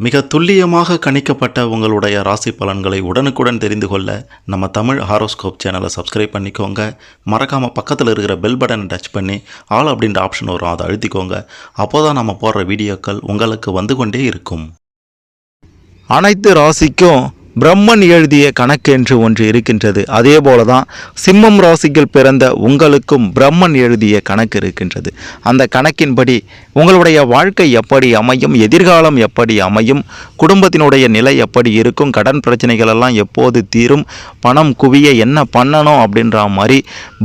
மிக துல்லியமாக கணிக்கப்பட்ட உங்களுடைய ராசி பலன்களை உடனுக்குடன் தெரிந்து கொள்ள நம்ம தமிழ் ஹாரோஸ்கோப் சேனலை சப்ஸ்கிரைப் பண்ணிக்கோங்க. மறக்காமல் பக்கத்தில் இருக்கிற பெல் பட்டனை டச் பண்ணி ஆல் அப்படின்ற ஆப்ஷன் வரும், அதை அழுத்திக்கோங்க. அப்போ தான் நம்ம போடுற வீடியோக்கள் உங்களுக்கு வந்து கொண்டே இருக்கும். அனைத்து ராசிக்கும் பிரம்மன் எழுதிய கணக்கு என்று ஒன்று இருக்கின்றது. அதே போல தான் சிம்மம் ராசிகள் பிறந்த உங்களுக்கும் பிரம்மன் எழுதிய கணக்கு இருக்கின்றது. அந்த கணக்கின்படி உங்களுடைய வாழ்க்கை எப்படி அமையும், எதிர்காலம் எப்படி அமையும், குடும்பத்தினுடைய நிலை எப்படி இருக்கும், கடன் பிரச்சனைகள் எல்லாம் எப்போது தீரும், பணம் குவிய என்ன பண்ணணும் அப்படின்ற மாதிரி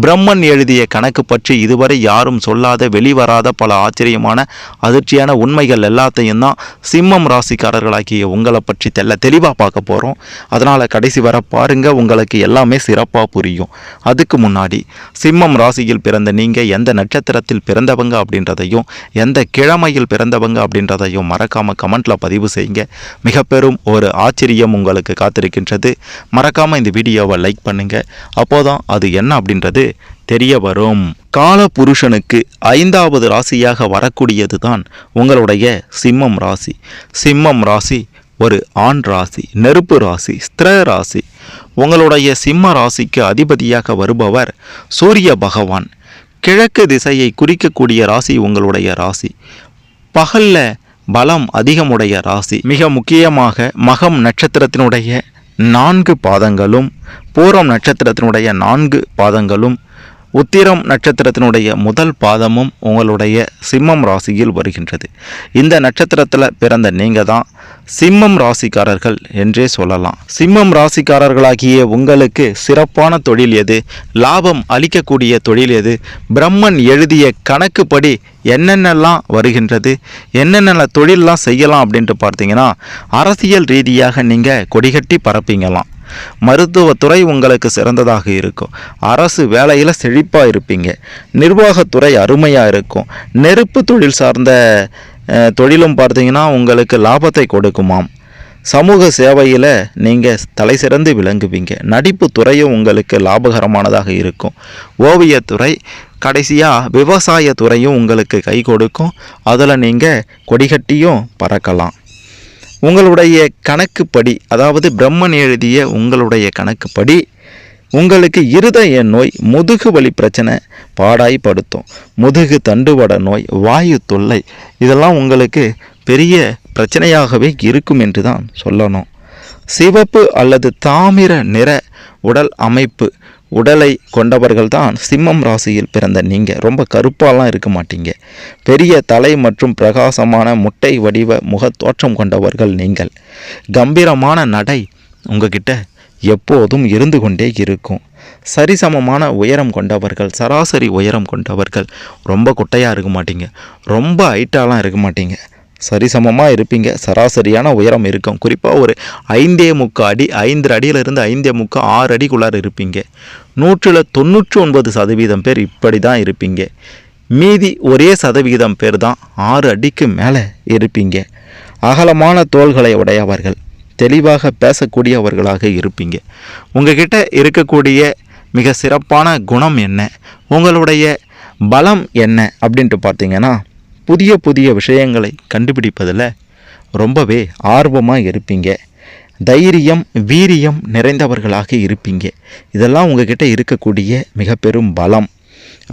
பிரம்மன் எழுதிய கணக்கு பற்றி இதுவரை யாரும் சொல்லாத வெளிவராத பல ஆச்சரியமான அதிர்ச்சியான உண்மைகள் எல்லாத்தையும் தான் சிம்மம் ராசிக்காரர்களாகிய உங்களை பற்றி தெளிவாக பார்க்க போகிறோம். அதனால் கடைசி வர பாருங்க, உங்களுக்கு எல்லாமே சிறப்பாக புரியும். அதுக்கு முன்னாடி சிம்மம் ராசியில் பிறந்த நீங்கள் எந்த நட்சத்திரத்தில் பிறந்தவங்க அப்படின்றதையும் எந்த கிழமையில் பிறந்தவங்க அப்படின்றதையும் மறக்காமல் கமெண்ட்டில் பதிவு செய்யுங்க. மிக பெரும் ஒரு ஆச்சரியம் உங்களுக்கு காத்திருக்கின்றது. மறக்காமல் இந்த வீடியோவை லைக் பண்ணுங்க. அப்போதான் அது என்ன அப்படின்றது தெரிய வரும். கால புருஷனுக்கு 5வது ராசியாக வரக்கூடியது தான் உங்களுடைய சிம்மம் ராசி. சிம்மம் ராசி ஒரு ஆண் ராசி, நெருப்பு ராசி, ஸ்திர ராசி. உங்களுடைய சிம்ம ராசிக்கு அதிபதியாக வருபவர் சூரிய பகவான். கிழக்கு திசையை குறிக்கக்கூடிய ராசி உங்களுடைய ராசி. பகல்ல பலம் அதிகமுடைய ராசி. மிக முக்கியமாக மகம் நட்சத்திரத்தினுடைய 4 பாதங்களும், பூரம் நட்சத்திரத்தினுடைய 4 பாதங்களும், உத்திரம் நட்சத்திரத்தினுடைய முதல் பாதமும் உங்களுடைய சிம்மம் ராசியில் வருகின்றது. இந்த நட்சத்திரத்தில் பிறந்த நீங்கள் தான் சிம்மம் ராசிக்காரர்கள் என்றே சொல்லலாம். சிம்மம் ராசிக்காரர்களாகிய உங்களுக்கு சிறப்பான தொழில் எது, லாபம் அளிக்கக்கூடிய தொழில் எது, பிரம்மன் எழுதிய கணக்குப்படி என்னென்னலாம் வருகின்றது, என்னென்ன தொழிலெலாம் செய்யலாம் அப்படின்ட்டு பார்த்தீங்கன்னா, அரசியல் ரீதியாக நீங்கள் கொடிகட்டி பரப்பீங்களாம். மருத்துவத்துறை உங்களுக்கு சிறந்ததாக இருக்கும். அரசு வேலையில் செழிப்பாக இருப்பீங்க. நிர்வாகத்துறை அருமையாக இருக்கும். நெருப்பு தொழில் சார்ந்த தொழிலும் பார்த்தீங்கன்னா உங்களுக்கு லாபத்தை கொடுக்குமாம். சமூக சேவையில் நீங்கள் தலை சிறந்து விளங்குவீங்க. நடிப்பு துறையும் உங்களுக்கு லாபகரமானதாக இருக்கும். ஓவியத்துறை, கடைசியாக விவசாயத்துறையும் உங்களுக்கு கை கொடுக்கும். அதில் நீங்கள் கொடிகட்டியும் பறக்கலாம். உங்களுடைய கணக்குப்படி, அதாவது பிரம்மன் எழுதிய உங்களுடைய கணக்குப்படி உங்களுக்கு இருதய நோய், முதுகு வலி பிரச்சனை பாடாய்படுத்தும். முதுகு தண்டுவட நோய், வாயு தொல்லை, இதெல்லாம் உங்களுக்கு பெரிய பிரச்சனையாகவே இருக்கும் என்று தான் சொல்லணும். சிவப்பு அல்லது தாமிர நிற உடல் அமைப்பு உடலை கொண்டவர்கள் தான் சிம்மம் ராசியில் பிறந்த நீங்கள். ரொம்ப கருப்பாலாம் இருக்க மாட்டீங்க. பெரிய தலை மற்றும் பிரகாசமான முட்டை வடிவ முக தோற்றம் கொண்டவர்கள் நீங்கள். கம்பீரமான நடை உங்ககிட்ட எப்போதும் இருந்து கொண்டே இருக்கும். சரிசமமான உயரம் கொண்டவர்கள், சராசரி உயரம் கொண்டவர்கள். ரொம்ப குட்டையாக இருக்க மாட்டீங்க, ரொம்ப ஹைட்டாலாம் இருக்க மாட்டீங்க. சரிசமமாக இருப்பீங்க. சராசரியான உயரம் இருக்கும். குறிப்பாக ஒரு 5.75 அடி, 5 அடியிலிருந்து 5.75 6 அடிக்குள்ளார இருப்பீங்க. 199% பேர் இப்படி தான் இருப்பீங்க. மீதி ஒரே சதவிகிதம் பேர் தான் 6 அடிக்கு மேலே இருப்பீங்க. அகலமான தோள்களை உடையவர்கள், தெளிவாக பேசக்கூடியவர்களாக இருப்பீங்க. உங்ககிட்ட இருக்கக்கூடிய மிக சிறப்பான குணம் என்ன, உங்களுடைய பலம் என்ன அப்படின்ட்டு பார்த்தீங்கன்னா, புதிய புதிய விஷயங்களை கண்டுபிடிப்பதில் ரொம்பவே ஆர்வமாக இருப்பீங்க. தைரியம், வீரியம் நிறைந்தவர்களாக இருப்பீங்க. இதெல்லாம் உங்ககிட்ட இருக்கக்கூடிய மிக பெரும் பலம்.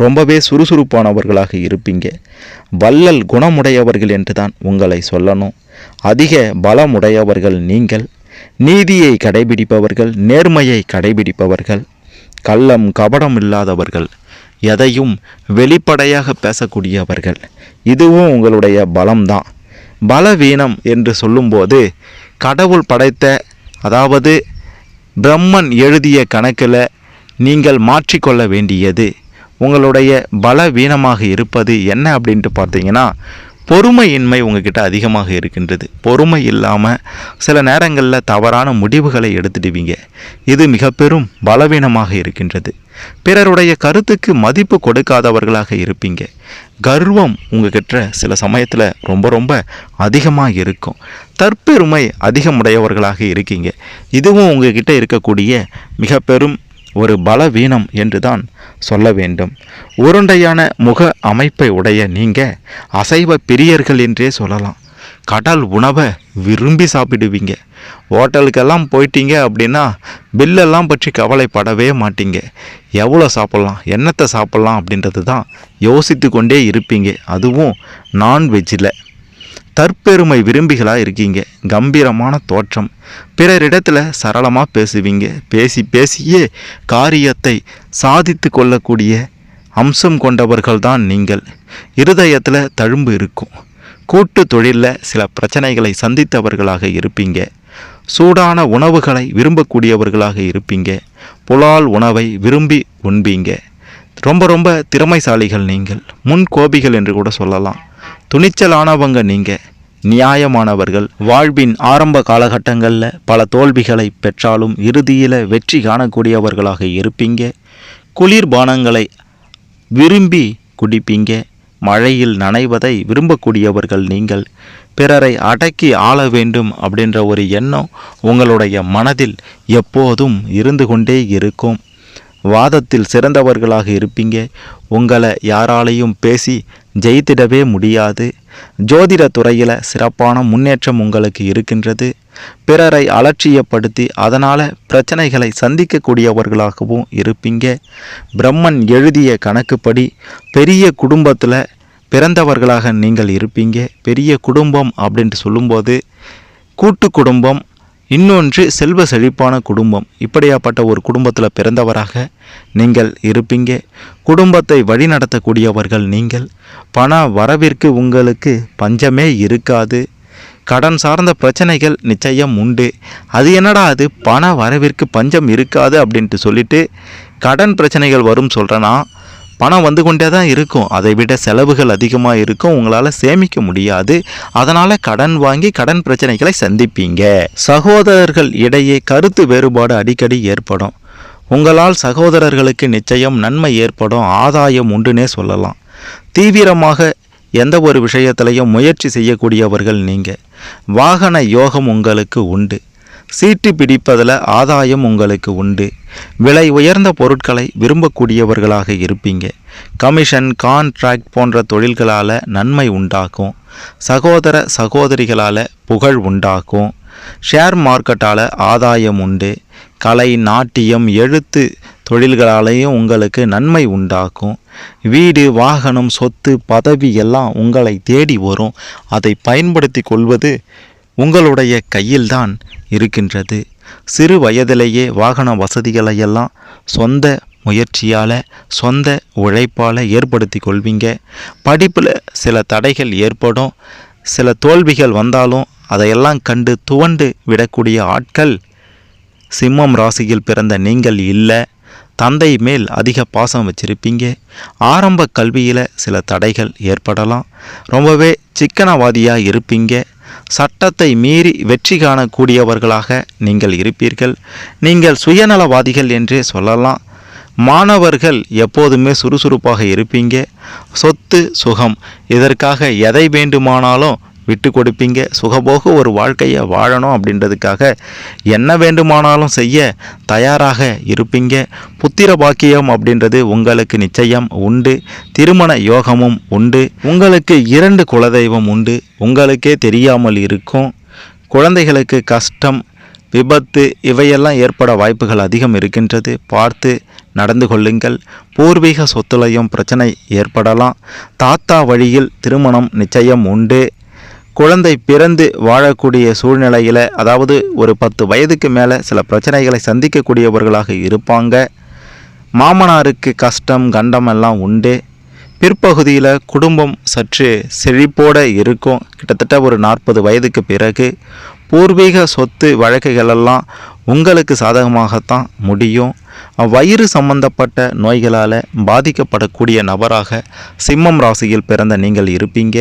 ரொம்பவே சுறுசுறுப்பானவர்களாக இருப்பீங்க. வள்ளல் குணமுடையவர்கள் என்று தான் உங்களை சொல்லணும். அதிக பலமுடையவர்கள் நீங்கள். நீதியை கடைபிடிப்பவர்கள், நேர்மையை கடைபிடிப்பவர்கள், கள்ளம் கபடம் இல்லாதவர்கள், எதையும் வெளிப்படையாக பேசக்கூடியவர்கள். இதுவும் உங்களுடைய பலம்தான். பலவீனம் என்று சொல்லும்போது கடவுள் படைத்த, அதாவது பிரம்மன் எழுதிய கணக்கில் நீங்கள் மாற்றிக்கொள்ள வேண்டியது உங்களுடைய பலவீனமாக இருப்பது என்ன அப்படின்ட்டு பார்த்தீங்கன்னா, பொறுமையின்மை உங்ககிட்ட அதிகமாக இருக்கின்றது. பொறுமை இல்லாமல் சில நேரங்களில் தவறான முடிவுகளை எடுத்துடுவீங்க. இது மிக பெரும் பலவீனமாக இருக்கின்றது. பிறருடைய கருத்துக்கு மதிப்பு கொடுக்காதவர்களாக இருப்பீங்க. கர்வம் உங்ககிட்ட சில சமயத்தில் ரொம்ப அதிகமாக இருக்கும். தற்பெருமை அதிகமுடையவர்களாக இருக்கீங்க. இதுவும் உங்ககிட்ட இருக்கக்கூடிய மிக பெரும் ஒரு பலவீனம் என்று தான் சொல்ல வேண்டும். உருண்டையான முக அமைப்பை உடைய நீங்கள் அசைவ பிரியர்கள் என்றே சொல்லலாம். கடல் உணவை விரும்பி சாப்பிடுவீங்க. ஹோட்டலுக்கெல்லாம் போயிட்டீங்க அப்படின்னா பில்லெல்லாம் பற்றி கவலைப்படவே மாட்டீங்க. எவ்வளோ சாப்பிட்லாம், என்னத்தை சாப்பிட்லாம் அப்படின்றது தான் யோசித்து கொண்டே இருப்பீங்க. அதுவும் நான்வெஜ்ஜில். தற்பெருமை விரும்பிகளாக இருக்கீங்க. கம்பீரமான தோற்றம். பிறரிடத்தில் சரளமாக பேசுவீங்க. பேசியே காரியத்தை சாதித்து கொள்ளக்கூடிய அம்சம் கொண்டவர்கள்தான் நீங்கள். இருதயத்தில் தழும்பு இருக்கும். கூட்டு தொழிலில் சில பிரச்சனைகளை சந்தித்தவர்களாக இருப்பீங்க. சூடான உணவுகளை விரும்பக்கூடியவர்களாக இருப்பீங்க. புலால் உணவை விரும்பி உண்பீங்க. ரொம்ப திறமைசாலிகள் நீங்கள். முன்கோபிகள் என்று கூட சொல்லலாம். துணிச்சலானவங்க நீங்கள். நியாயமானவர்கள். வாழ்வின் ஆரம்ப காலகட்டங்களில் பல தோல்விகளை பெற்றாலும் இறுதியில் வெற்றி காணக்கூடியவர்களாக இருப்பீங்க. குளிர்பானங்களை விரும்பி குடிப்பீங்க. மழையில் நனைவதை விரும்பக்கூடியவர்கள் நீங்கள். பிறரை அடக்கி ஆள வேண்டும் அப்படின்ற ஒரு எண்ணம் உங்களுடைய மனதில் எப்போதும் இருந்து கொண்டே இருக்கும். வாதத்தில் சிறந்தவர்களாக இருப்பீங்க. உங்களை யாராலையும் பேசி ஜெயித்திடவே முடியாது. ஜோதிட துறையில் சிறப்பான முன்னேற்றம் உங்களுக்கு இருக்கின்றது. பிறரை அலட்சியப்படுத்தி அதனால் பிரச்சனைகளை சந்திக்கக்கூடியவர்களாகவும் இருப்பீங்க. பிரம்மன் எழுதிய கணக்குப்படி பெரிய குடும்பத்தில் பிறந்தவர்களாக நீங்கள் இருப்பீங்க. பெரிய குடும்பம் அப்படின்ட்டு சொல்லும்போது கூட்டு குடும்பம், இன்னொன்று செல்வ செழிப்பான குடும்பம். இப்படியாப்பட்ட ஒரு குடும்பத்தில் பிறந்தவராக நீங்கள் இருப்பீங்க. குடும்பத்தை வழிநடத்தக்கூடியவர்கள் நீங்கள். பண வரவிற்கு உங்களுக்கு பஞ்சமே இருக்காது. கடன் சார்ந்த பிரச்சனைகள் நிச்சயம் உண்டு. அது என்னடா அது பண வரவிற்கு பஞ்சம் இருக்காது அப்படின்ட்டு சொல்லிட்டு கடன் பிரச்சனைகள் வரும் சொல்கிறேன்னா, பணம் வந்து கொண்டே தான் இருக்கும். அதை விட செலவுகள் அதிகமாக இருக்கும். உங்களால் சேமிக்க முடியாது. அதனால் கடன் வாங்கி கடன் பிரச்சனைகளை சந்திப்பீங்க. சகோதரர்கள் இடையே கருத்து வேறுபாடு அடிக்கடி ஏற்படும். உங்களால் சகோதரர்களுக்கு நிச்சயம் நன்மை ஏற்படும். ஆதாயம் உண்டுன்னே சொல்லலாம். தீவிரமாக எந்த ஒரு விஷயத்திலையும் முயற்சி செய்யக்கூடியவர்கள் நீங்கள். வாகன யோகம் உங்களுக்கு உண்டு. சீட்டு பிடிப்பதில் ஆதாயம் உங்களுக்கு உண்டு. விலை உயர்ந்த பொருட்களை விரும்பக்கூடியவர்களாக இருப்பீங்க. கமிஷன், கான்ட்ராக்ட் போன்ற தொழில்களால் நன்மை உண்டாக்கும். சகோதர சகோதரிகளால் புகழ் உண்டாக்கும். ஷேர் மார்க்கெட்டால் ஆதாயம் உண்டு. கலை, நாட்டியம், எழுத்து தொழில்களாலேயும் உங்களுக்கு நன்மை உண்டாக்கும். வீடு, வாகனம், சொத்து, பதவி எல்லாம் உங்களை தேடி வரும். அதை பயன்படுத்தி கொள்வது உங்களுடைய கையில்தான் இருக்கின்றது. சிறு வயதிலேயே வாகன வசதிகளையெல்லாம் சொந்த முயற்சியால், சொந்த உழைப்பால் ஏற்படுத்தி கொள்வீங்க. படிப்பில் சில தடைகள் ஏற்படும். சில தோல்விகள் வந்தாலும் அதையெல்லாம் கண்டு துவண்டு விடக்கூடிய ஆட்கள் சிம்மம் ராசியில் பிறந்த நீங்கள் இல்லை. தந்தை மேல் அதிக பாசம் வச்சிருப்பீங்க. ஆரம்ப கல்வியில் சில தடைகள் ஏற்படலாம். ரொம்பவே சிக்கனவாதியாக இருப்பீங்க. சட்டத்தை மீறி வெற்றி காணக்கூடியவர்களாக நீங்கள் இருப்பீர்கள். நீங்கள் சுயநலவாதிகள் என்றே சொல்லலாம். மாணவர்கள் எப்போதுமே சுறுசுறுப்பாக இருப்பீங்க. சொத்து, சுகம் இதற்காக எதை வேண்டுமானாலும் விட்டு கொடுப்பீங்க. சுகபோக ஒரு வாழ்க்கையை வாழணும் அப்படின்றதுக்காக என்ன வேண்டுமானாலும் செய்ய தயாராக இருப்பீங்க. புத்திர பாக்கியம் அப்படின்றது உங்களுக்கு நிச்சயம் உண்டு. திருமண யோகமும் உண்டு. உங்களுக்கு 2 குலதெய்வம் உண்டு. உங்களுக்கே தெரியாமல் இருக்கும். குழந்தைகளுக்கு கஷ்டம், விபத்து இவையெல்லாம் ஏற்பட வாய்ப்புகள் அதிகம் இருக்கின்றது. பார்த்து நடந்து கொள்ளுங்கள். பூர்வீக சொத்துலையும் பிரச்சனை ஏற்படலாம். தாத்தா வழியில் திருமணம் நிச்சயம் உண்டு. குழந்தை பிறந்து வாழக்கூடிய சூழ்நிலையில், அதாவது ஒரு 10 வயதுக்கு மேலே சில பிரச்சனைகளை சந்திக்கக்கூடியவர்களாக இருப்பாங்க. மாமனாருக்கு கஷ்டம், கண்டம் எல்லாம் உண்டு. பிற்பகுதியில் குடும்பம் சற்று செழிப்போடு இருக்கும். கிட்டத்தட்ட ஒரு 40 வயதுக்கு பிறகு பூர்வீக சொத்து வழக்குகளெல்லாம் உங்களுக்கு சாதகமாகத்தான் முடியும். வயிறு சம்பந்தப்பட்ட நோய்களால் பாதிக்கப்படக்கூடிய நபராக சிம்மம் ராசியில் பிறந்த நீங்கள் இருப்பீங்க.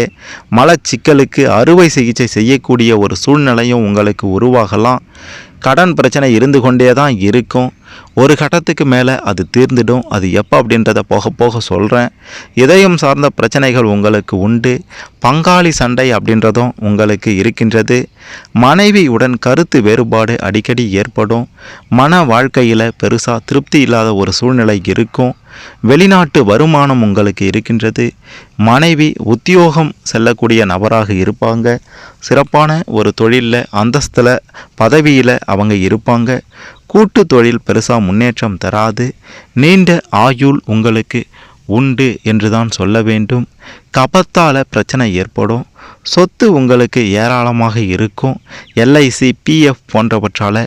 மலச்சிக்கலுக்கு அறுவை சிகிச்சை செய்யக்கூடிய ஒரு சூழ்நிலையும் உங்களுக்கு உருவாகலாம். கடன் பிரச்சனை இருந்து கொண்டே தான் இருக்கும். ஒரு கட்டத்துக்கு மேலே அது தீர்ந்துடும். அது எப்போ அப்படின்றத போக போக சொல்கிறேன். இதயம் சார்ந்த பிரச்சனைகள் உங்களுக்கு உண்டு. பங்காளி சண்டை அப்படின்றதும் உங்களுக்கு இருக்கின்றது. மனைவியுடன் கருத்து வேறுபாடு அடிக்கடி ஏற்படும். மன வாழ்க்கையில் பெருசாக திருப்தி இல்லாத ஒரு சூழ்நிலை இருக்கும். வெளிநாட்டு வருமானம் உங்களுக்கு இருக்கின்றது. மனைவி உத்தியோகம் செல்லக்கூடிய நபராக இருப்பாங்க. சிறப்பான ஒரு தொழிலில் அந்தஸ்தில் பதவியில் அவங்க இருப்பாங்க. கூட்டு தொழில் பெருசாக முன்னேற்றம் தராது. நீண்ட ஆயுள் உங்களுக்கு உண்டு என்று தான் சொல்ல வேண்டும். கபத்தால் பிரச்சனை ஏற்படும். சொத்து உங்களுக்கு ஏராளமாக இருக்கும். எல்ஐசி பிஎஃப் போன்றவற்றால்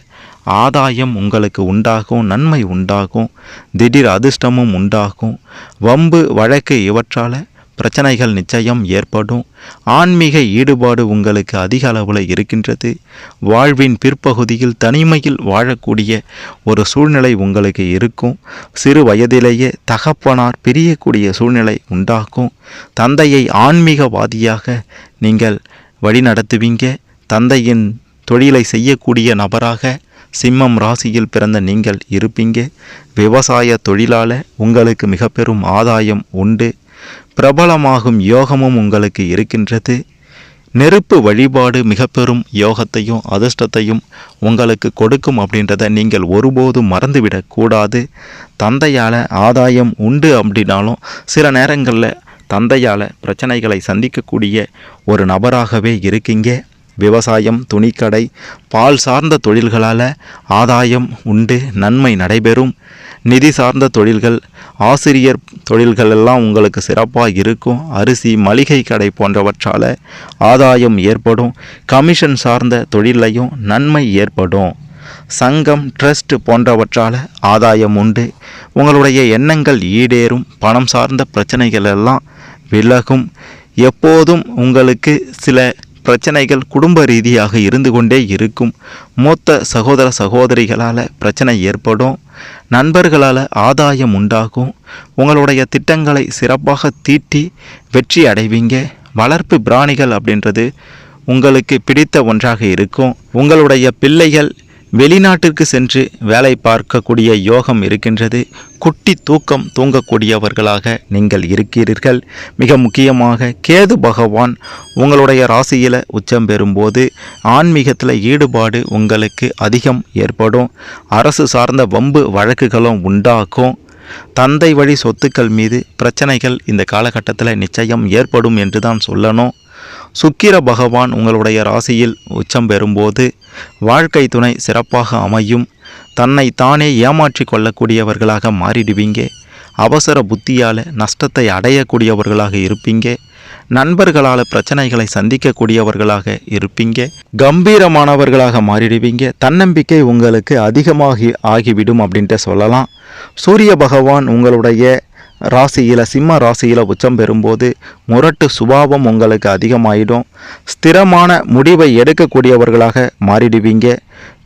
ஆதாயம் உங்களுக்கு உண்டாகும். நன்மை உண்டாகும். திடீர் அதிர்ஷ்டமும் உண்டாகும். வம்பு வழக்கு இவற்றால் பிரச்சனைகள் நிச்சயம் ஏற்படும். ஆன்மீக ஈடுபாடு உங்களுக்கு அதிக அளவில் இருக்கின்றது. வாழ்வின் பிற்பகுதியில் தனிமையில் வாழக்கூடிய ஒரு சூழ்நிலை உங்களுக்கு இருக்கும். சிறு வயதிலேயே தகப்பனார் பிரியக்கூடிய சூழ்நிலை உண்டாகும். தந்தையை ஆன்மீகவாதியாக நீங்கள் வழிநடத்துவீங்க. தந்தையின் தொழிலை செய்யக்கூடிய நபராக சிம்மம் ராசியில் பிறந்த நீங்கள் இருப்பீங்க. விவசாய தொழிலால் உங்களுக்கு மிக பெரும் ஆதாயம் உண்டு. பிரபலமாகும் யோகமும் உங்களுக்கு இருக்கின்றது. நெருப்பு வழிபாடு மிக பெரும் யோகத்தையும் அதிர்ஷ்டத்தையும் உங்களுக்கு கொடுக்கும் அப்படின்றத நீங்கள் ஒருபோதும் மறந்துவிடக்கூடாது. தந்தையால் ஆதாயம் உண்டு அப்படின்னாலும் சில நேரங்களில் தந்தையால் பிரச்சனைகளை சந்திக்கக்கூடிய ஒரு நபராகவே இருக்கீங்க. விவசாயம், துணிக்கடை, பால் சார்ந்த தொழில்களால் ஆதாயம் உண்டு. நன்மை நடைபெறும். நிதி சார்ந்த தொழில்கள், ஆசிரியர் தொழில்கள் எல்லாம் உங்களுக்கு சிறப்பாக இருக்கும். அரிசி, மளிகை கடை போன்றவற்றால் ஆதாயம் ஏற்படும். கமிஷன் சார்ந்த தொழிலையும் நன்மை ஏற்படும். சங்கம், ட்ரஸ்ட் போன்றவற்றால் ஆதாயம் உண்டு. உங்களுடைய எண்ணங்கள் ஈடேறும். பணம் சார்ந்த பிரச்சனைகள் எல்லாம் விலகும். எப்போதும் உங்களுக்கு சில பிரச்சனைகள் குடும்ப ரீதியாக இருந்து கொண்டே இருக்கும். மூத்த சகோதர சகோதரிகளால் பிரச்சனை ஏற்படும். நண்பர்களால் ஆதாயம் உண்டாகும். உங்களுடைய திட்டங்களை சிறப்பாக தீட்டி வெற்றி அடைவீங்க. வளர்ப்பு பிராணிகள் அப்படின்றது உங்களுக்கு பிடித்த ஒன்றாக இருக்கும். உங்களுடைய பிள்ளைகள் வெளிநாட்டிற்கு சென்று வேலை பார்க்கக்கூடிய யோகம் இருக்கின்றது. குட்டி தூக்கம் தூங்கக்கூடியவர்களாக நீங்கள் இருக்கிறீர்கள். மிக முக்கியமாக கேது பகவான் உங்களுடைய ராசியில் உச்சம் பெறும்போது ஆன்மீகத்தில் ஈடுபாடு உங்களுக்கு அதிகம் ஏற்படும். அரசு சார்ந்த வம்பு வழக்குகளும் உண்டாக்கும். தந்தை வழி சொத்துக்கள் மீது பிரச்சனைகள் இந்த காலகட்டத்தில் நிச்சயம் ஏற்படும் என்று தான் சொல்லணும். சுக்கிர பகவான் உங்களுடைய ராசியில் உச்சம் பெறும்போது வாழ்க்கை துணை சிறப்பாக அமையும். தன்னை தானே ஏமாற்றி கொள்ளக்கூடியவர்களாக மாறிடுவீங்க. அவசர புத்தியால் நஷ்டத்தை அடையக்கூடியவர்களாக இருப்பீங்க. நண்பர்களால் பிரச்சனைகளை சந்திக்கக்கூடியவர்களாக இருப்பீங்க. கம்பீரமானவர்களாக மாறிடுவீங்க. தன்னம்பிக்கை உங்களுக்கு அதிகமாகி ஆகிவிடும் அப்படின்ட்டு சொல்லலாம். சூரிய பகவான் உங்களுடைய ராசியில் சிம்ம ராசியில் உச்சம் பெறும்போது முரட்டு சுபாவம் உங்களுக்கு அதிகமாயிடும். ஸ்திரமான முடிவை எடுக்கக்கூடியவர்களாக மாறிடுவீங்க.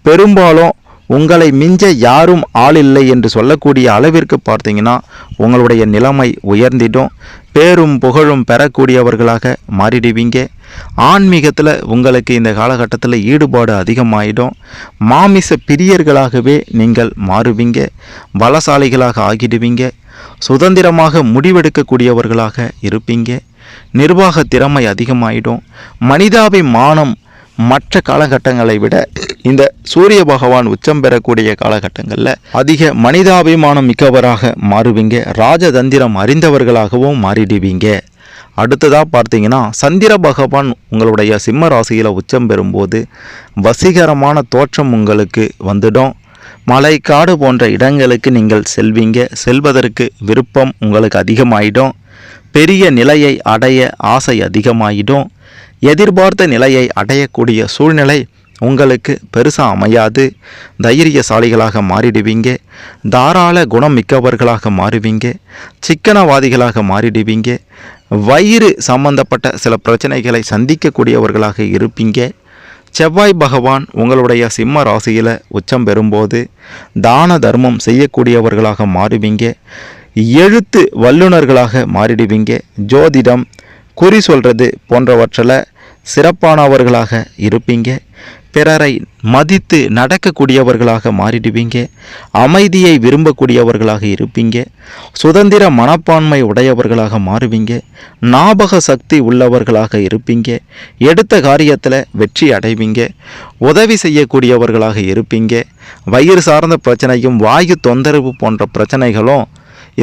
பெரும்பாலும் உங்களை மிஞ்ச யாரும் ஆள் இல்லை என்று சொல்லக்கூடிய அளவிற்கு பார்த்தீங்கன்னா உங்களுடைய நிலைமை உயர்ந்திடும். பேரும் புகழும் பெறக்கூடியவர்களாக மாறிடுவீங்க. ஆன்மீகத்தில் உங்களுக்கு இந்த காலகட்டத்தில் ஈடுபாடு அதிகமாயிடும். மாமிச பிரியர்களாகவே நீங்கள் மாறுவீங்க. பலசாலிகளாக ஆகிடுவீங்க. சுதந்திரமாக முடிவெடுக்கக்கூடியவர்களாக இருப்பீங்க. நிர்வாக திறமை அதிகமாயிடும். மனிதாபிமானம் மற்ற காலகட்டங்களை விட இந்த சூரிய பகவான் உச்சம் பெறக்கூடிய காலகட்டங்களில் அதிக மனிதாபிமானம் மிக்கவராக மாறுவீங்க. ராஜதந்திரம் அறிந்தவர்களாகவும் மாறிடுவீங்க. அடுத்ததாக பார்த்தீங்கன்னா சந்திர பகவான் உங்களுடைய சிம்ம ராசியில் உச்சம் பெறும்போது வசீகரமான தோற்றம் உங்களுக்கு வந்துடும். மலை, காடு போன்ற இடங்களுக்கு நீங்கள் செல்வீங்க. செல்வதற்கு விருப்பம் உங்களுக்கு அதிகமாயிடும். பெரிய நிலையை அடைய ஆசை அதிகமாயிடும். எதிர்பார்த்த நிலையை அடையக்கூடிய சூழ்நிலை உங்களுக்கு பெருசாக அமையாது. தைரியசாலிகளாக மாறிடுவீங்க. தாராள குணம் மிக்கவர்களாக மாறுவீங்க. சிக்கனவாதிகளாக மாறிடுவீங்க. வயிறு சம்பந்தப்பட்ட சில பிரச்சனைகளை சந்திக்கக்கூடியவர்களாக இருப்பீங்க. செவ்வாய் பகவான் உங்களுடைய சிம்ம ராசியில் உச்சம் பெறும்போது தான தர்மம் செய்யக்கூடியவர்களாக மாறுவீங்க. எழுத்து வல்லுநர்களாக மாறிடுவீங்க. ஜோதிடம், குறி சொல்கிறது போன்றவற்றில் சிறப்பானவர்களாக இருப்பீங்க. பிறரை மதித்து நடக்கக்கூடியவர்களாக மாறிடுவீங்க. அமைதியை விரும்பக்கூடியவர்களாக இருப்பீங்க. சுதந்திர மனப்பான்மை உடையவர்களாக மாறுவீங்க. ஞாபக சக்தி உள்ளவர்களாக இருப்பீங்க. எடுத்த காரியத்தில் வெற்றி அடைவீங்க. உதவி செய்யக்கூடியவர்களாக இருப்பீங்க. வயிறு சார்ந்த பிரச்சனையும் வாயு தொந்தரவு போன்ற பிரச்சனைகளும்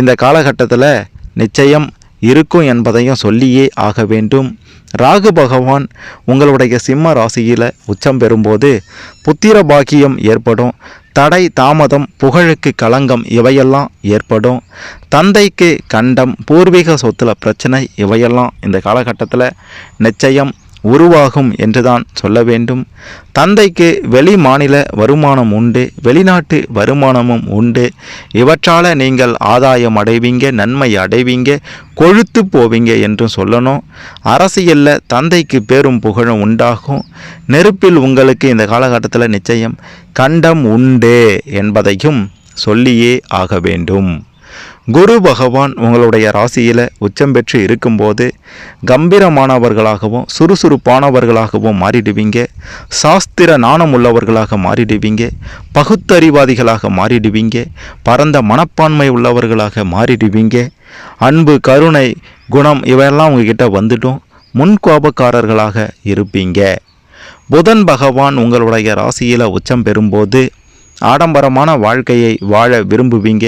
இந்த காலகட்டத்தில் நிச்சயம் இருக்கும் என்பதையும் சொல்லியே ஆக வேண்டும். ராகு பகவான் உங்களுடைய சிம்ம ராசியில் உச்சம் பெறும்போது புத்திர பாக்கியம் ஏற்படும். தடை தாமதம், புகழுக்கு களங்கம் இவையெல்லாம் ஏற்படும். தந்தைக்கு கண்டம், பூர்வீக சொத்துல பிரச்சனை இவையெல்லாம் இந்த காலகட்டத்தில் நிச்சயம் உருவாகும் என்றுதான் சொல்ல வேண்டும். தந்தைக்கு வெளி மாநில வருமானம் உண்டு, வெளிநாட்டு வருமானமும் உண்டு. இவற்றால் நீங்கள் ஆதாயம் அடைவீங்க, நன்மை அடைவீங்க, கொழுத்து போவீங்க என்று சொல்லணும். அரசியலில் தந்தைக்கு பேரும் புகழும் உண்டாகும். நெருப்பில் உங்களுக்கு இந்த காலகட்டத்தில் நிச்சயம் கண்டம் உண்டு என்பதையும் சொல்லியே ஆக வேண்டும். குரு பகவான் உங்களுடைய ராசியில் உச்சம் பெற்று இருக்கும்போது கம்பீரமானவர்களாகவும் சுறுசுறுப்பானவர்களாகவும் மாறிடுவீங்க. சாஸ்திர நாணம் உள்ளவர்களாக மாறிடுவீங்க. பகுத்தறிவாதிகளாக மாறிடுவீங்க. பரந்த மனப்பான்மை உள்ளவர்களாக மாறிடுவீங்க. அன்பு, கருணை, குணம் இவையெல்லாம் உங்ககிட்ட வந்துட்டும். முன்கோபக்காரர்களாக இருப்பீங்க. புதன் பகவான் உங்களுடைய ராசியில் உச்சம் பெறும்போது ஆடம்பரமான வாழ்க்கையை வாழ விரும்புவீங்க.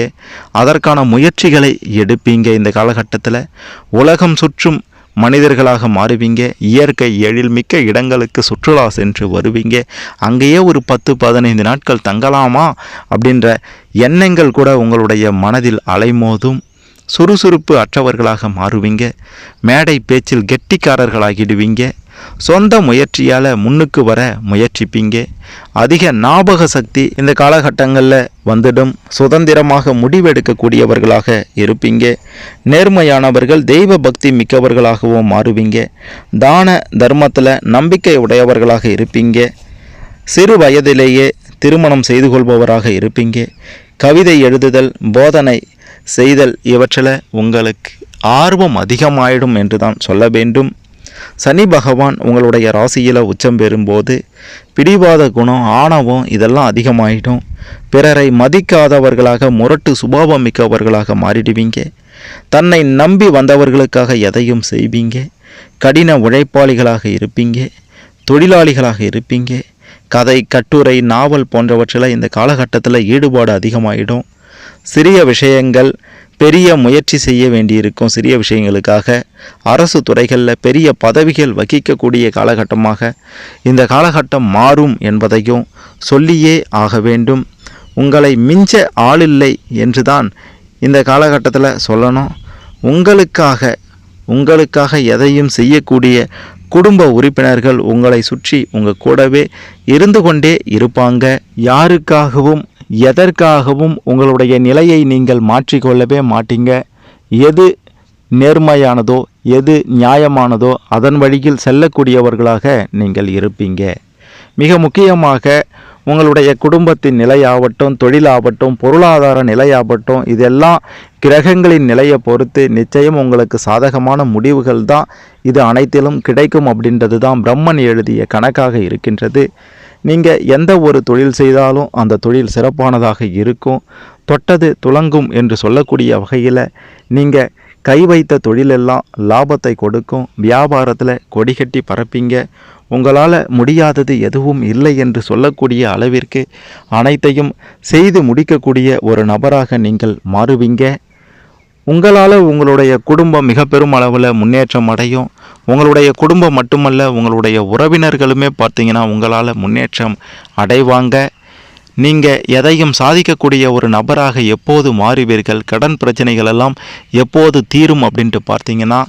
அதற்கான முயற்சிகளை எடுப்பீங்க. இந்த காலகட்டத்தில் உலகம் சுற்றும் மனிதர்களாக மாறுவீங்க. இயற்கை எழில்மிக்க இடங்களுக்கு சுற்றுலா சென்று வருவீங்க. அங்கேயே ஒரு 10-15 நாட்கள் தங்கலாமா அப்படின்ற எண்ணங்கள் கூட உங்களுடைய மனதில் அலைமோதும். சுறுசுறுப்பு அற்றவர்களாக மாறுவீங்க. மேடை பேச்சில் கெட்டிக்காரர்களாகிடுவீங்க. சொந்த முயற்சியால் முன்னுக்கு வர முயற்சிப்பீங்க. அதிக ஞாபக சக்தி இந்த காலகட்டங்களில் வந்துடும். சுதந்திரமாக முடிவெடுக்கக்கூடியவர்களாக இருப்பீங்க. நேர்மையானவர்கள், தெய்வ பக்தி மிக்கவர்களாகவும் மாறுவீங்க. தான தர்மத்தில் நம்பிக்கை உடையவர்களாக இருப்பீங்க. சிறு வயதிலேயே திருமணம் செய்து கொள்பவராக இருப்பீங்க. கவிதை எழுதுதல், போதனை செய்தல் இவற்றில் உங்களுக்கு ஆர்வம் அதிகமாயிடும் என்று தான் சொல்ல வேண்டும். சனி பகவான் உங்களுடைய ராசியில் உச்சம் பெறும்போது பிடிவாத குணம், ஆணவம் இதெல்லாம் அதிகமாயிடும். பிறரை மதிக்காதவர்களாக, முரட்டு சுபாவம் மிக்கவர்களாக மாறிடுவீங்க. தன்னை நம்பி வந்தவர்களுக்காக எதையும் செய்வீங்க. கடின உழைப்பாளிகளாக இருப்பீங்க. தொழிலாளிகளாக இருப்பீங்க. கதை, கட்டுரை, நாவல் போன்றவற்றில் இந்த காலகட்டத்தில் ஈடுபாடு அதிகமாயிடும். சிறிய விஷயங்கள் பெரிய முயற்சி செய்ய வேண்டியிருக்கும். சிறிய விஷயங்களுக்காக அரசு துறைகளில் பெரிய பதவிகள் வகிக்கக்கூடிய காலகட்டமாக இந்த காலகட்டம் மாறும் என்பதையும் சொல்லியே ஆக வேண்டும். உங்களை மிஞ்ச ஆளில்லை என்று தான் இந்த காலகட்டத்தில் சொல்லணும். உங்களுக்காக எதையும் செய்யக்கூடிய குடும்ப உறுப்பினர்கள் உங்களை சுற்றி உங்கள் கூடவே இருந்து கொண்டே இருப்பாங்க. யாருக்காகவும் எதற்காகவும் உங்களுடைய நிலையை நீங்கள் மாற்றிக்கொள்ளவே மாட்டீங்க. எது நேர்மையானதோ, எது நியாயமானதோ அதன் வழியில் செல்லக்கூடியவர்களாக நீங்கள் இருப்பீங்க. மிக முக்கியமாக உங்களுடைய குடும்பத்தின் நிலையாகட்டும், தொழிலாகட்டும், பொருளாதார நிலையாகட்டும், இதெல்லாம் கிரகங்களின் நிலையை பொறுத்து நிச்சயம் உங்களுக்கு சாதகமான முடிவுகள் தான் இது அனைத்திலும் கிடைக்கும் அப்படின்றது தான் பிரம்மன் எழுதிய கணக்காக இருக்கின்றது. நீங்கள் எந்த ஒரு தொழில் செய்தாலும் அந்த தொழில் சிறப்பானதாக இருக்கும். தொட்டது துலங்கும் என்று சொல்லக்கூடிய வகையில் நீங்கள் கை வைத்த தொழிலெல்லாம் லாபத்தை கொடுக்கும். வியாபாரத்தில் கொடிகட்டி பறப்பீங்க. உங்களால் முடியாதது எதுவும் இல்லை என்று சொல்லக்கூடிய அளவிற்கு அனைத்தையும் செய்து முடிக்கக்கூடிய ஒரு நபராக நீங்கள் மாறுவீங்க. உங்களால் உங்களுடைய குடும்பம் மிக பெரும் அளவில் முன்னேற்றம் அடையும். உங்களுடைய குடும்பம் மட்டுமல்ல, உங்களுடைய உறவினர்களுமே பார்த்தீங்கன்னா உங்களால் முன்னேற்றம் அடைவாங்க. நீங்கள் எதையும் சாதிக்கக்கூடிய ஒரு நபராக எப்போது மாறுவீர்கள்? கடன் பிரச்சனைகள் எல்லாம் எப்போது தீரும் அப்படின்ட்டு பார்த்தீங்கன்னா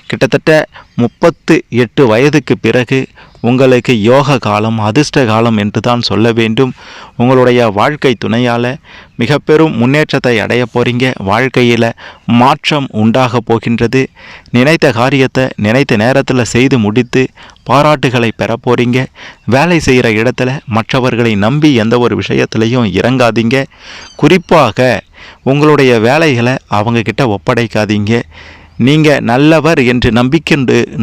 கிட்டத்தட்ட 38 வயதுக்கு பிறகு உங்களுக்கு யோக காலம், அதிர்ஷ்ட காலம் என்று தான் சொல்ல வேண்டும். உங்களுடைய வாழ்க்கை துணையால் மிக பெரும் முன்னேற்றத்தை அடைய போகிறீங்க. வாழ்க்கையில் மாற்றம் உண்டாக போகின்றது. நினைத்த காரியத்தை நினைத்த நேரத்தில் செய்து முடித்து பாராட்டுகளை பெற போகிறீங்க. வேலை செய்கிற இடத்துல மற்றவர்களை நம்பி எந்த ஒரு விஷயத்துலையும் இறங்காதீங்க. குறிப்பாக உங்களுடைய வேலைகளை அவங்கக்கிட்ட ஒப்படைக்காதீங்க. நீங்கள் நல்லவர் என்று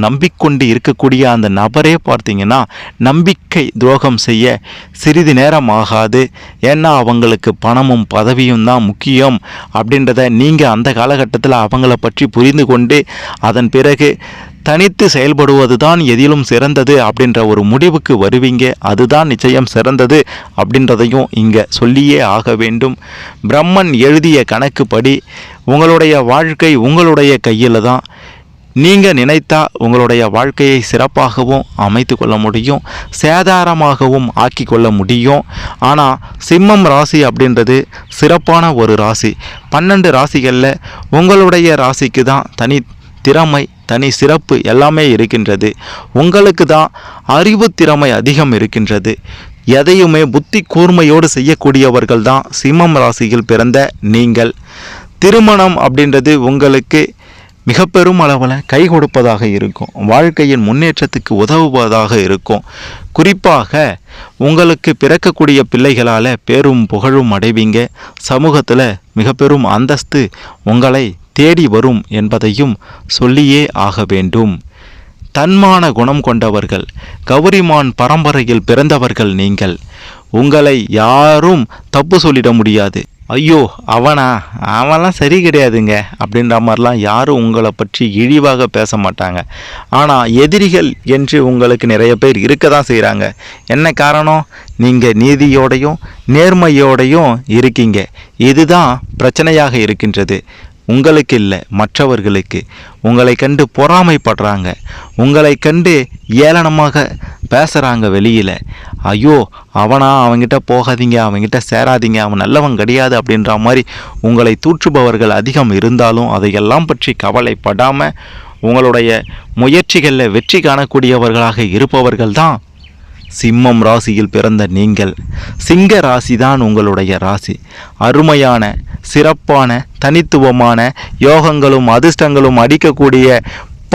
நம்பிக்கொண்டு இருக்கக்கூடிய அந்த நபரே பார்த்தீங்கன்னா நம்பிக்கை துரோகம் செய்ய சிறிது நேரம் ஆகாது. ஏன்னா அவங்களுக்கு பணமும் பதவியும் தான் முக்கியம் அப்படின்றத நீங்கள் அந்த காலகட்டத்தில் அவங்கள பற்றி புரிந்து கொண்டு அதன் பிறகு தனித்து செயல்படுவது தான் எதிலும் சிறந்தது அப்படின்ற ஒரு முடிவுக்கு வருவீங்க. அதுதான் நிச்சயம் சிறந்தது அப்படின்றதையும் இங்கே சொல்லியே ஆக வேண்டும். பிரம்மன் எழுதிய கணக்குப்படி உங்களுடைய வாழ்க்கை உங்களுடைய கையில் தான். நீங்கள் நினைத்தா உங்களுடைய வாழ்க்கையை சிறப்பாகவும் அமைத்து கொள்ள முடியும், சேதாரமாகவும் ஆக்கி கொள்ள முடியும். ஆனால் சிம்மம் ராசி அப்படின்றது சிறப்பான ஒரு ராசி. 12 ராசிகளில் உங்களுடைய ராசிக்கு தான் தனி திறமை தனி சிறப்பு எல்லாமே இருக்கின்றது. உங்களுக்கு தான் அறிவு திறமை அதிகம் இருக்கின்றது. எதையுமே புத்தி கூர்மையோடு செய்யக்கூடியவர்கள் தான் சிம்மம் ராசியில் பிறந்த நீங்கள். திருமணம் அப்படின்றது உங்களுக்கு மிக பெரும் அளவில் கை கொடுப்பதாக இருக்கும், வாழ்க்கையின் முன்னேற்றத்துக்கு உதவுவதாக இருக்கும். குறிப்பாக உங்களுக்கு பிறக்கக்கூடிய பிள்ளைகளால் பேரும் புகழும் அடைவீங்க. சமூகத்தில் மிக பெரும் அந்தஸ்து உங்களை தேடி வரும் என்பதையும் சொல்லியே ஆக வேண்டும். தன்மான குணம் கொண்டவர்கள், கௌரிமான் பரம்பரையில் பிறந்தவர்கள் நீங்கள். உங்களை யாரும் தப்பு சொல்லிட முடியாது. ஐயோ அவன்லாம் சரி கிடையாதுங்க அப்படின்ற மாதிரிலாம் யாரும் உங்களை பற்றி இழிவாக பேச மாட்டாங்க. ஆனால் எதிரிகள் என்று உங்களுக்கு நிறைய பேர் இருக்க தான் செய்கிறாங்க. என்ன காரணம்? நீங்கள் நீதியோடையும் நேர்மையோடையும் இருக்கீங்க. இதுதான் பிரச்சனையாக இருக்கின்றது. உங்களுக்கு இல்லை, மற்றவர்களுக்கு. உங்களை கண்டு பொறாமைப்படுறாங்க, உங்களை கண்டு ஏளனமாக பேசுகிறாங்க வெளியில். ஐயோ அவன்கிட்ட போகாதீங்க, அவன்கிட்ட சேராதீங்க, அவன் நல்லவன் கிடையாது அப்படின்ற மாதிரி உங்களை தூற்றுபவர்கள் அதிகம் இருந்தாலும் அதையெல்லாம் பற்றி கவலைப்படாமல் உங்களுடைய முயற்சிகளில் வெற்றி காணக்கூடியவர்களாக இருப்பவர்கள் தான் சிம்மம் ராசியில் பிறந்த நீங்கள். சிங்க ராசி தான் உங்களுடைய ராசி. அருமையான சிறப்பான தனித்துவமான யோகங்களும் அதிர்ஷ்டங்களும் அடிக்கக்கூடிய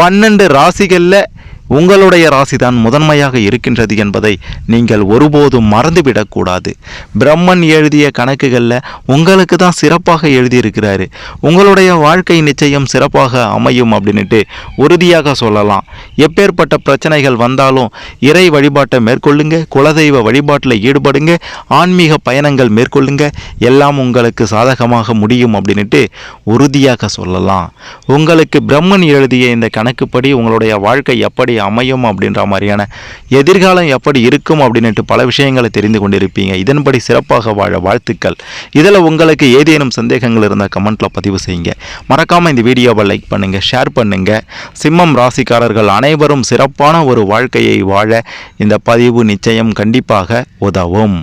12 ராசிகளில் உங்களுடைய ராசிதான் முதன்மையாக இருக்கின்றது என்பதை நீங்கள் ஒருபோதும் மறந்துவிடக்கூடாது. பிரம்மன் எழுதிய கணக்குகளில் உங்களுக்கு தான் சிறப்பாக எழுதியிருக்கிறாரு. உங்களுடைய வாழ்க்கை நிச்சயம் சிறப்பாக அமையும் அப்படின்ட்டு உறுதியாக சொல்லலாம். எப்பேற்பட்ட பிரச்சனைகள் வந்தாலும் இறை வழிபாட்டை மேற்கொள்ளுங்க, குலதெய்வ வழிபாட்டில் ஈடுபடுங்க, ஆன்மீக பயணங்கள் மேற்கொள்ளுங்க, எல்லாம் உங்களுக்கு சாதகமாக முடியும் அப்படின்ட்டு உறுதியாக சொல்லலாம். உங்களுக்கு பிரம்மன் எழுதிய இந்த கணக்குப்படி உங்களுடைய வாழ்க்கை எப்படி அமையும் அப்படின்ற மாதிரியான எதிர்காலம் எப்படி இருக்கும் அப்படின்ட்டு பல விஷயங்களை தெரிந்து கொண்டிருப்பீங்க. இதன்படி சிறப்பாக வாழ வாழ்த்துக்கள். இதில் உங்களுக்கு ஏதேனும் சந்தேகங்கள் இருந்தால் கமெண்ட்டில் பதிவு செய்யுங்க. மறக்காமல் இந்த வீடியோவை லைக் பண்ணுங்கள், ஷேர் பண்ணுங்கள். சிம்மம் ராசிக்காரர்கள் அனைவரும் சிறப்பான ஒரு வாழ்க்கையை வாழ இந்த பதிவு நிச்சயம் கண்டிப்பாக உதவும்.